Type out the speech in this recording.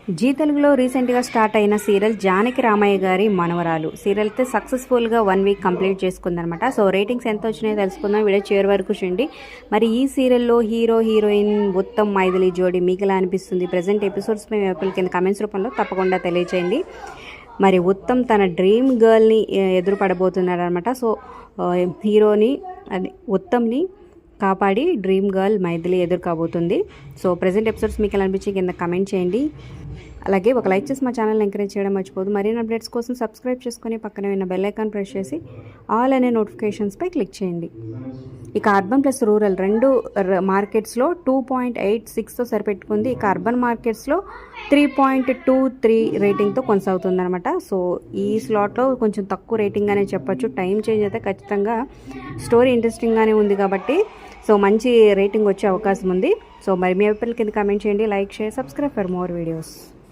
G తెలుగులో రీసెంట్గా start అయిన సీరియల్ జానకి రామయ్య గారి మనవరాలు సీరియల్ అయితే సక్సెస్ఫుల్గా 1 వీక్ కంప్లీట్ చేసుకుందనమాట. సో రేటింగ్స్ ఎంత వచ్చినాయో తెలుసుకుందాం, వీడియో చివరి వరకు చూడండి. మరి ఈ సీరియల్లో హీరో హీరోయిన్ ఉత్తమ్ మైథిలి జోడి మీకు ఎలా అనిపిస్తుంది? ప్రజెంట్ ఎపిసోడ్స్ మీ వైపుల కింద కమెంట్స్ రూపంలో తప్పకుండా తెలియచేయండి. మరి ఉత్తమ్ తన డ్రీమ్ గర్ల్ని ఎదురు పడబోతున్నారనమాట. సో హీరోని అది ఉత్తమ్ని కాపాడి డ్రీమ్ గర్ల్ మైథిలి ఎదురు కాబోతుంది. సో ప్రజెంట్ ఎపిసోడ్స్ మీకు ఎలా అనిపించి కింద కమెంట్ చేయండి. అలాగే ఒక లైక్ చేసి మా ఛానల్ని ఎంకరేజ్ చేయడం మర్చిపోదు. మరిన్ని అప్డేట్స్ కోసం సబ్స్క్రైబ్ చేసుకొని పక్కనే ఉన్న బెల్ ఐకాన్ ప్రెస్ చేసి ఆల్ అనే నోటిఫికేషన్స్పై క్లిక్ చేయండి. ఇక అర్బన్ ప్లస్ రూరల్ రెండు మార్కెట్స్లో 2.86తో సరిపెట్టుకుంది. ఇక అర్బన్ మార్కెట్స్లో 3.23 రేటింగ్తో కొనసాగుతుందన్నమాట. సో ఈ స్లాట్లో కొంచెం తక్కువ రేటింగ్ అనే చెప్పొచ్చు. టైం చేంజ్ అయితే ఖచ్చితంగా స్టోరీ ఇంట్రెస్టింగ్గానే ఉంది కాబట్టి సో మంచి రేటింగ్ వచ్చే అవకాశం ఉంది. సో మరి మీ అభిప్రాయాల కింద కామెంట్ చేయండి, like share, subscribe for more videos.